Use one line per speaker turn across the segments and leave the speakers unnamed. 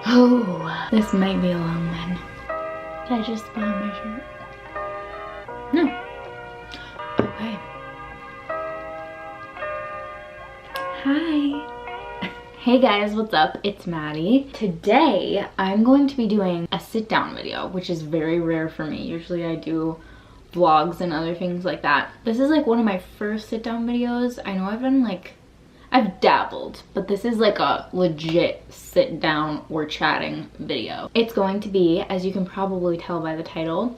Oh, this might be a long one. Did I just spill on my shirt? No. Okay. Hi. Hey guys, what's up? It's Maddie. Today, I'm going to be doing a sit-down video, which is very rare for me. Usually I do vlogs and other things like that. This is like one of my first sit-down videos. I know I've dabbled, but this is like a legit sit down or chatting video. It's going to be, as you can probably tell by the title,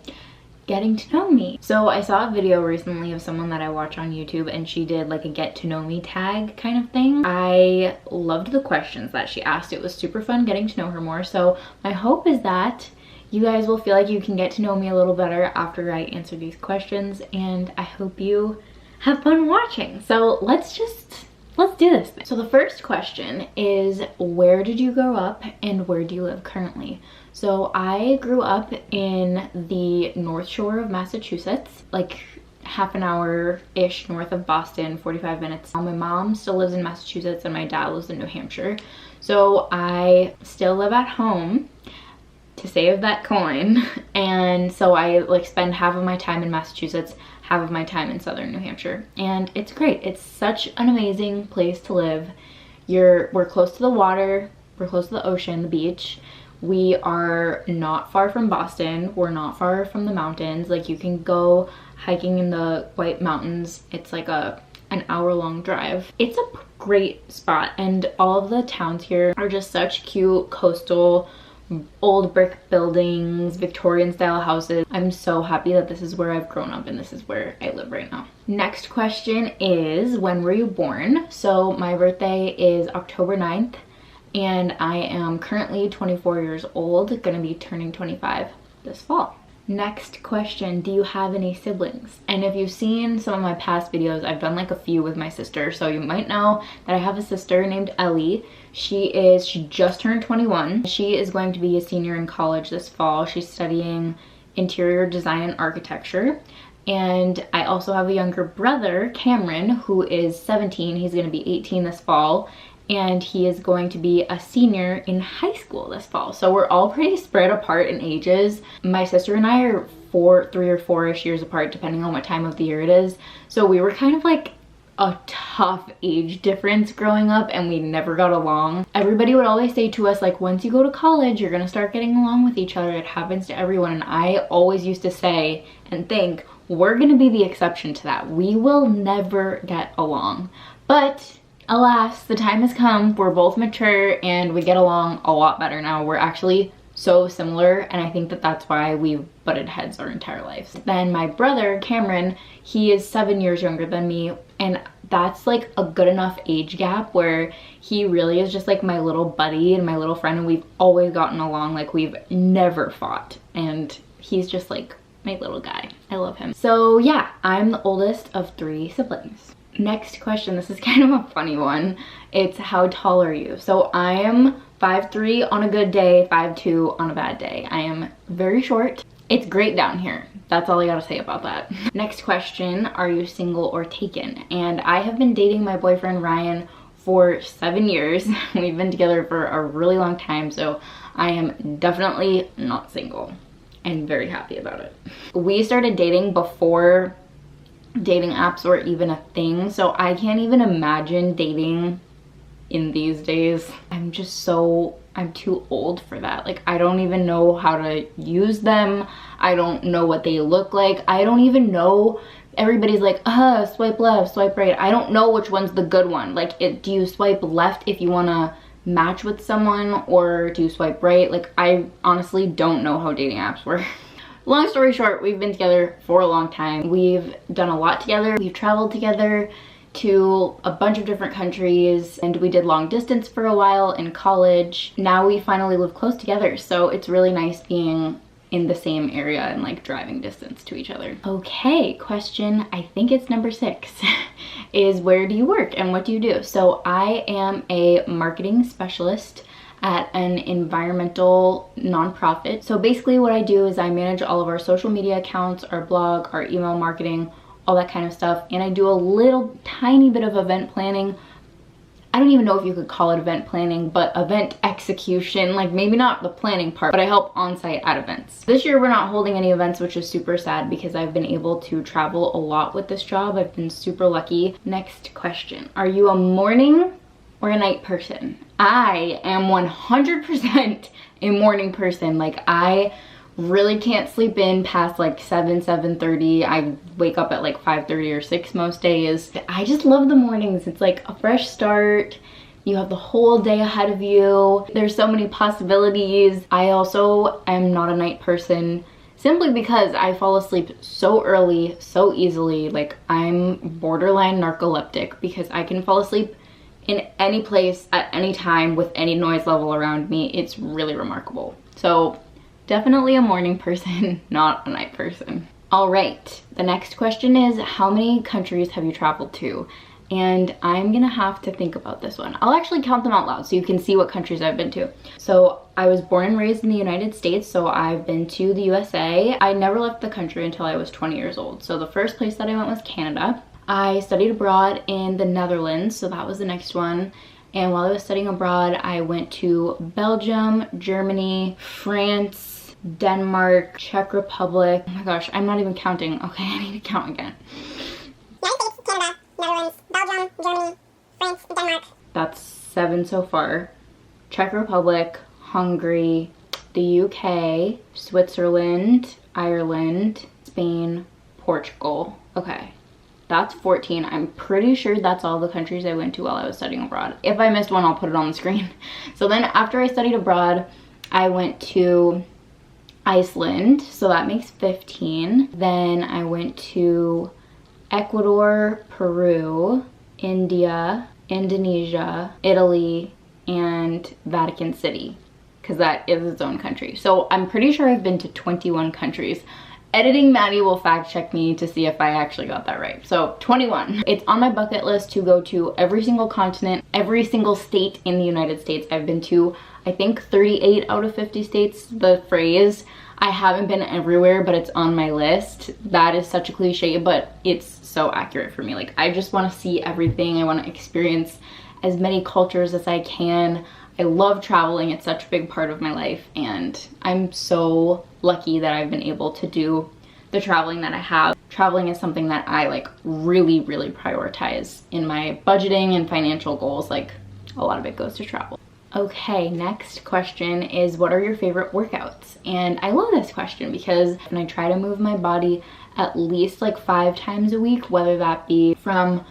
getting to know me. So I saw a video recently of someone that I watch on YouTube, and she did like a get to know me tag kind of thing. I loved the questions that she asked. It was super fun getting to know her more. So my hope is that you guys will feel like you can get to know me a little better after I answer these questions, and I hope you have fun watching. So let's do this. So the first question is, where did you grow up and where do you live currently? So I grew up in the North Shore of Massachusetts, like half an hour-ish north of Boston, 45 minutes. My mom still lives in Massachusetts and my dad lives in New Hampshire. So I still live at home to save that coin. And so I like spend half of my time in Massachusetts, half of my time in southern New Hampshire, and it's great. It's such an amazing place to live. We're close to the water, we're close to the ocean, the beach. We are not far from Boston, we're not far from the mountains. Like, you can go hiking in the White Mountains. It's like an hour-long drive. It's a great spot, and all of the towns here are just such cute coastal old brick buildings, Victorian style houses. I'm so happy that this is where I've grown up and this is where I live right now. Next question is, when were you born? So my birthday is October 9th and I am currently 24 years old, gonna be turning 25 this fall. Next question, do you have any siblings? And if you've seen some of my past videos, I've done like a few with my sister, so you might know that I have a sister named Ellie. She just turned 21. She is going to be a senior in college this fall. She's studying interior design and architecture. And I also have a younger brother, Cameron, who is 17. He's gonna be 18 this fall, and he is going to be a senior in high school this fall. So we're all pretty spread apart in ages. My sister and I are 3 or 4-ish years apart, depending on what time of the year it is. So we were kind of like a tough age difference growing up, and we never got along. Everybody would always say to us, like, once you go to college, you're gonna start getting along with each other. It happens to everyone. And I always used to say and think, we're gonna be the exception to that. We will never get along. But alas, the time has come. We're both mature and we get along a lot better now. We're actually so similar, and I think that that's why we've butted heads our entire lives. Then my brother, Cameron, he is 7 years younger than me, and that's like a good enough age gap where he really is just like my little buddy and my little friend, and we've always gotten along. Like, we've never fought, and he's just like my little guy. I love him. So yeah, I'm the oldest of 3 siblings. Next question, this is kind of a funny one. It's, how tall are you? So I am 5'3" on a good day, 5'2" on a bad day. I am very short. It's great down here. That's all I gotta say about that. Next question, are you single or taken? And I have been dating my boyfriend Ryan for 7 years. We've been together for a really long time, so I am definitely not single and very happy about it. We started dating before dating apps were even a thing, so I can't even imagine dating in these days. I'm too old for that. Like, I don't even know how to use them. I don't know what they look like. I don't even know. Everybody's like, swipe left, swipe right. I don't know which one's the good one. Like, do you swipe left if you want to match with someone, or do you swipe right? Like, I honestly don't know how dating apps work. Long story short, we've been together for a long time. We've done a lot together. We've traveled together to a bunch of different countries, and we did long distance for a while in college. Now we finally live close together, so it's really nice being in the same area and like driving distance to each other. Okay, question, I think it's number 6, is where do you work and what do you do? So I am a marketing specialist at an environmental nonprofit. So basically what I do is I manage all of our social media accounts, our blog, our email marketing, all that kind of stuff. And I do a little tiny bit of event planning I don't even know if you could call it event planning, but event execution, like maybe not the planning part, but I help on-site at events. This year we're not holding any events, which is super sad because I've been able to travel a lot with this job. I've been super lucky. Next question. Are you a morning or a night person? I am 100% a morning person. Like, I really can't sleep in past like 7:30. I wake up at like 5:30 or 6 most days. I just love the mornings. It's like a fresh start. You have the whole day ahead of you. There's so many possibilities. I also am not a night person simply because I fall asleep so early, so easily. Like, I'm borderline narcoleptic because I can fall asleep in any place at any time with any noise level around me. It's really remarkable. So definitely a morning person, not a night person. All right, the next question is, how many countries have you traveled to? And I'm gonna have to think about this one. I'll actually count them out loud so you can see what countries I've been to. So I was born and raised in the United States, so I've been to the USA. I never left the country until I was 20 years old. So the first place that I went was Canada. I studied abroad in the Netherlands, so that was the next one. And while I was studying abroad, I went to Belgium, Germany, France, Denmark, Czech Republic. Oh my gosh, I'm not even counting. Okay, I need to count again.
United States, Canada, Netherlands, Belgium, Germany, France, Denmark.
That's 7 so far. Czech Republic, Hungary, the UK, Switzerland, Ireland, Spain, Portugal. Okay, that's 14. I'm pretty sure that's all the countries I went to while I was studying abroad. If I missed one, I'll put it on the screen. So then after I studied abroad, I went to Iceland, so that makes 15. Then I went to Ecuador, Peru, India, Indonesia, Italy, and Vatican City, because that is its own country. So I'm pretty sure I've been to 21 countries. Editing Maddie will fact check me to see if I actually got that right. So 21. It's on my bucket list to go to every single continent, every single state in the United States. I've been to, I think, 38 out of 50 states. The phrase, I haven't been everywhere, but it's on my list. That is such a cliche, but it's so accurate for me. Like, I just want to see everything. I want to experience as many cultures as I can. I love traveling. It's such a big part of my life, and I'm so lucky that I've been able to do the traveling that I have. Traveling is something that I like really prioritize in my budgeting and financial goals. Like, a lot of it goes to travel. Okay, next question is, what are your favorite workouts? And I love this question because when I try to move my body at least like 5 times a week, whether that be from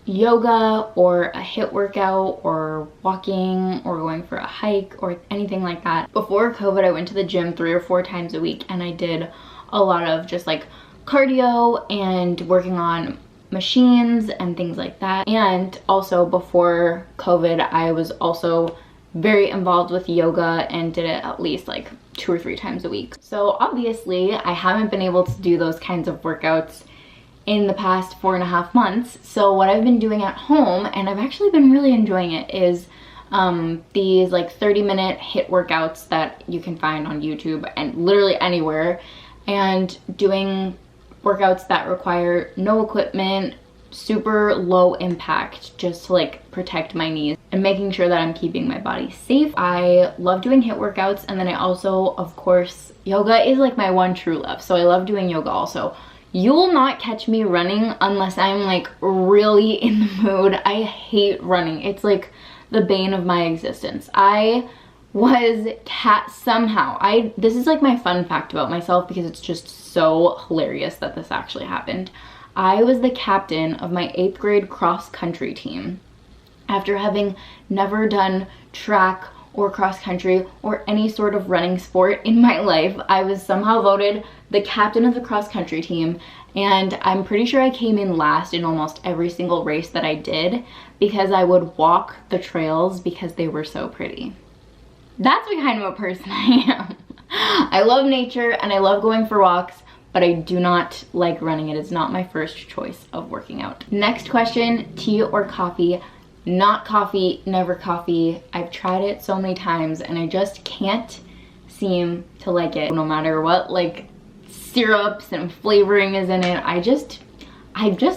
yoga or a HIIT workout or walking or going for a hike or anything like that. Before COVID, I went to the gym 3 or 4 times a week, and I did a lot of just like cardio and working on machines and things like that. And also before COVID, I was also very involved with yoga and did it at least like 2 or 3 times a week. So obviously I haven't been able to do those kinds of workouts in the past 4.5 months. So what I've been doing at home, and I've actually been really enjoying it, is these like 30-minute HIIT workouts that you can find on YouTube and literally anywhere, and doing workouts that require no equipment, super low impact, just to like protect my knees and making sure that I'm keeping my body safe. I love doing HIIT workouts, and then I also, of course, yoga is like my one true love, so I love doing yoga also. You will not catch me running unless I'm like really in the mood. I hate running. It's like the bane of my existence. I was somehow, this is like my fun fact about myself because it's just so hilarious that this actually happened. I was the captain of my 8th grade cross country team. After having never done track or cross country or any sort of running sport in my life, I was somehow voted the captain of the cross country team, and I'm pretty sure I came in last in almost every single race that I did because I would walk the trails because they were so pretty. That's the kind of a person I am. I love nature and I love going for walks, but I do not like running. It is not my first choice of working out. Next question, tea or coffee? Not coffee, never coffee. I've tried it so many times and I just can't seem to like it. No matter what like syrups and flavoring is in it, I'm just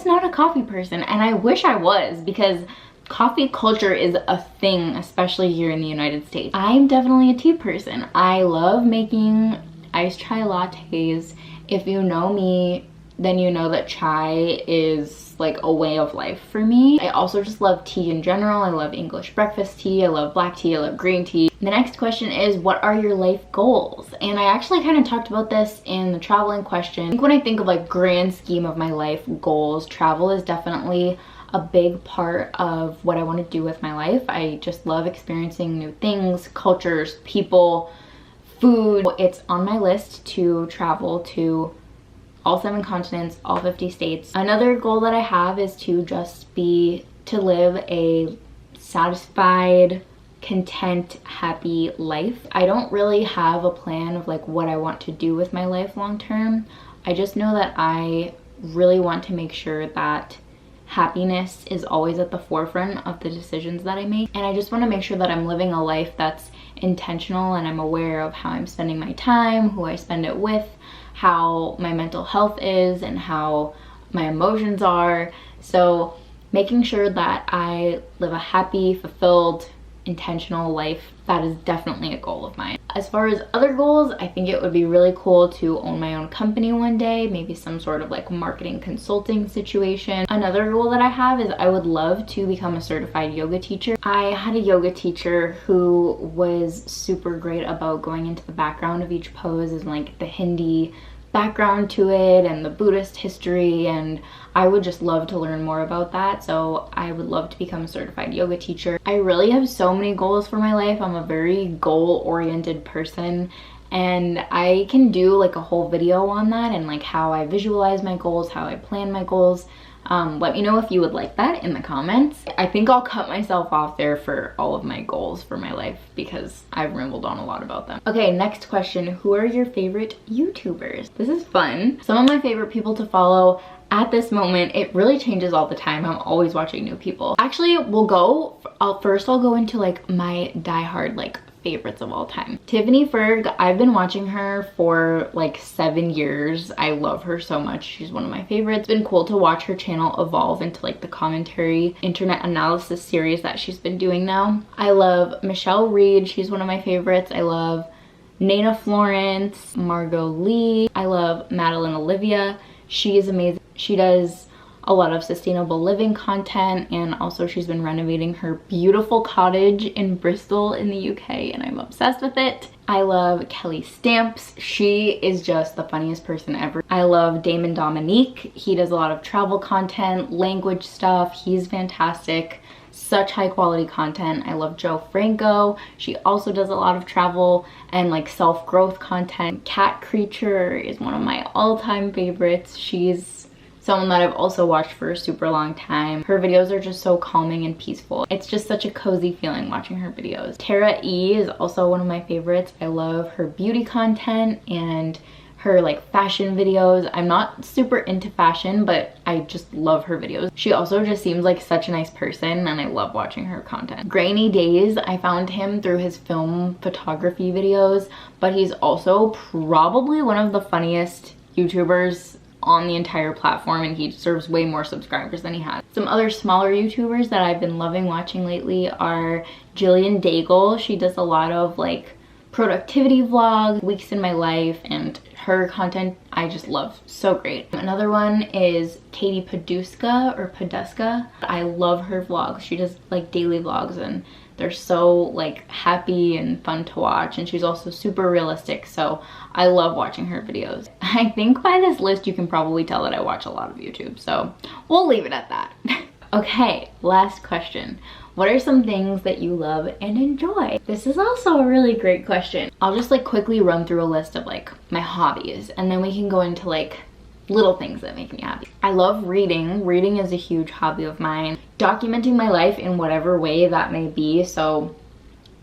not a coffee person, and I wish I was, because Coffee culture is a thing, especially here in the United States. I'm definitely a tea person. I love making iced chai lattes. If you know me, then you know that chai is like a way of life for me. I also just love tea in general. I love English breakfast tea, I love black tea, I love green tea. The next question is, what are your life goals? And I actually kind of talked about this in the traveling question. I think when I think of like grand scheme of my life goals, travel is definitely a big part of what I want to do with my life. I just love experiencing new things, cultures, people, food. It's on my list to travel to all 7 continents, all 50 states. Another goal that I have is to live a satisfied, content, happy life. I don't really have a plan of like what I want to do with my life long term. I just know that I really want to make sure that happiness is always at the forefront of the decisions that I make. And I just want to make sure that I'm living a life that's intentional and I'm aware of how I'm spending my time, who I spend it with, how my mental health is, and how my emotions are. So making sure that I live a happy, fulfilled, intentional life, that is definitely a goal of mine. As far as other goals, I think it would be really cool to own my own company one day, maybe some sort of like marketing consulting situation. Another goal that I have is I would love to become a certified yoga teacher. I had a yoga teacher who was super great about going into the background of each pose and like the Hindi background to it and the Buddhist history, and I would just love to learn more about that. So I would love to become a certified yoga teacher. I really have so many goals for my life. I'm a very goal-oriented person, and I can do like a whole video on that and like how I visualize my goals, how I plan my goals. Let me know if you would like that in the comments. I think I'll cut myself off there for all of my goals for my life because I've rambled on a lot about them. Okay, next question. Who are your favorite YouTubers? This is fun. Some of my favorite people to follow at this moment, it really changes all the time. I'm always watching new people. Actually, I'll go into like my diehard like favorites of all time. Tiffany Ferg, I've been watching her for like 7 years. I love her so much. She's one of my favorites. It's been cool to watch her channel evolve into like the commentary internet analysis series that she's been doing now. I love Michelle Reed. She's one of my favorites. I love Nana Florence, Margot Lee. I love Madeline Olivia. She is amazing. She does a lot of sustainable living content, and also she's been renovating her beautiful cottage in Bristol in the UK, and I'm obsessed with it. I love Kelly Stamps. She is just the funniest person ever. I love Damon Dominique. He does a lot of travel content, language stuff. He's fantastic. Such high quality content. I love Joe Franco. She also does a lot of travel and like self-growth content. Cat Creature is one of my all-time favorites. She's someone that I've also watched for a super long time. Her videos are just so calming and peaceful. It's just such a cozy feeling watching her videos. Tara E is also one of my favorites. I love her beauty content and her like fashion videos. I'm not super into fashion, but I just love her videos. She also just seems like such a nice person, and I love watching her content. Grainy Days, I found him through his film photography videos, but he's also probably one of the funniest YouTubers on the entire platform, and he deserves way more subscribers than he has. Some other smaller YouTubers that I've been loving watching lately are Jillian Daigle. She does a lot of like productivity vlogs, weeks in my life, and her content I just love. So great. Another one is Katie Paduska. I love her vlogs. She does like daily vlogs, and they're so like happy and fun to watch, and she's also super realistic, so I love watching her videos. I think by this list you can probably tell that I watch a lot of YouTube, so we'll leave it at that. Okay, last question. What are some things that you love and enjoy? This is also a really great question. I'll just like quickly run through a list of like my hobbies, and then we can go into like little things that make me happy. I love reading. Reading is a huge hobby of mine. Documenting my life in whatever way that may be. So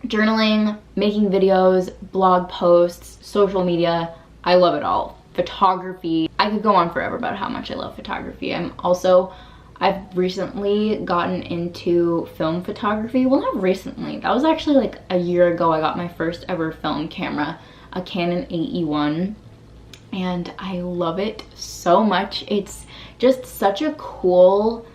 journaling, making videos, blog posts, social media, I love it all. Photography. I could go on forever about how much I love photography. I've recently gotten into film photography. Well, not recently. That was actually like a year ago. I got my first ever film camera, a Canon AE1. And I love it so much. It's just such a cool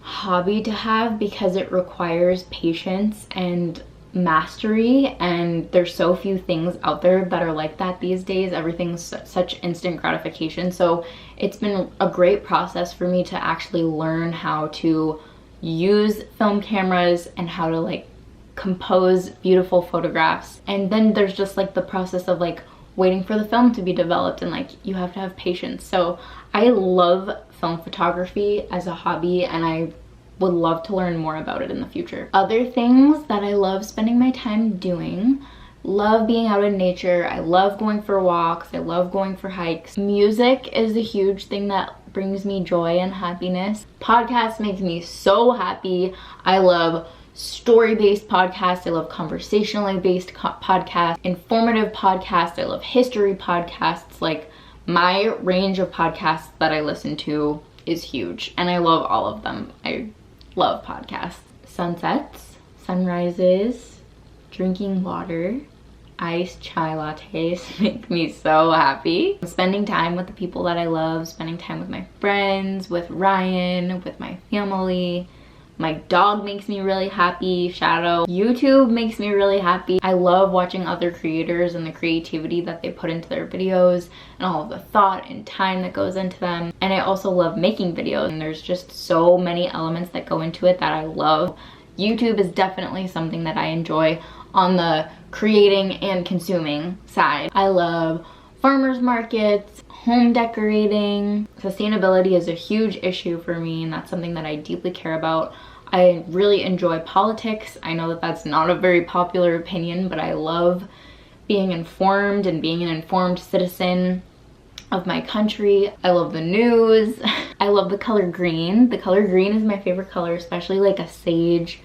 hobby to have because it requires patience and mastery, and there's so few things out there that are like that these days. Everything's such instant gratification. So it's been a great process for me to actually learn how to use film cameras and how to like compose beautiful photographs. And then there's just like the process of like waiting for the film to be developed, and like you have to have patience. So I love film photography as a hobby, and I would love to learn more about it in the future. Other things that I love spending my time doing: love being out in nature. I love going for walks. I love going for hikes. Music is a huge thing that brings me joy and happiness. Podcasts make me so happy. I love story-based podcasts. I love conversationally based podcasts, informative podcasts. I love history podcasts. Like, my range of podcasts that I listen to is huge, and I love all of them. I love podcasts. Sunsets, sunrises, drinking water, iced chai lattes make me so happy. Spending time with the people that I love, spending time with my friends, with Ryan, with my family. My dog makes me really happy, Shadow. YouTube makes me really happy. I love watching other creators and the creativity that they put into their videos and all of the thought and time that goes into them. And I also love making videos, and there's just so many elements that go into it that I love. YouTube is definitely something that I enjoy on the creating and consuming side. I love farmers markets, home decorating. Sustainability is a huge issue for me, and that's something that I deeply care about. I really enjoy politics. I know that that's not a very popular opinion, but I love being informed and being an informed citizen of my country. I love the news. I love the color green. The color green is my favorite color, especially like a sage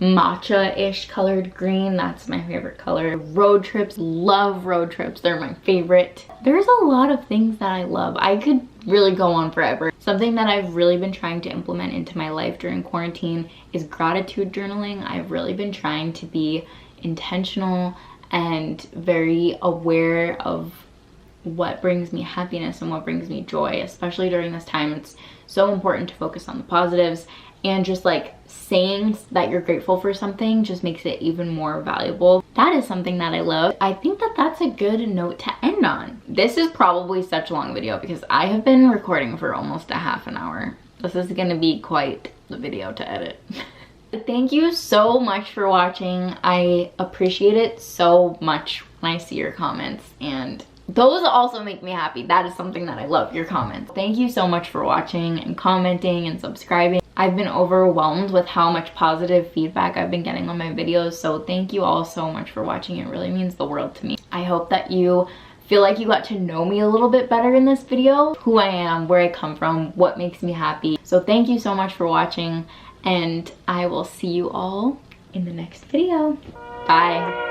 matcha-ish colored green. That's my favorite color. Road trips, love road trips. They're my favorite. There's a lot of things that I love. I could really go on forever. Something that I've really been trying to implement into my life during quarantine is gratitude journaling. I've really been trying to be intentional and very aware of what brings me happiness and what brings me joy, especially during this time. It's so important to focus on the positives, and just like saying that you're grateful for something just makes it even more valuable. That is something that I love. I think that that's a good note to end on. This is probably such a long video because I have been recording for almost a half an hour. This is gonna be quite the video to edit. Thank you so much for watching. I appreciate it so much when I see your comments, and those also make me happy. That is something that I love, your comments. Thank you so much for watching and commenting and subscribing. I've been overwhelmed with how much positive feedback I've been getting on my videos, so thank you all so much for watching. It really means the world to me. I hope that you feel like you got to know me a little bit better in this video, who I am, where I come from, what makes me happy. So thank you so much for watching, and I will see you all in the next video. Bye.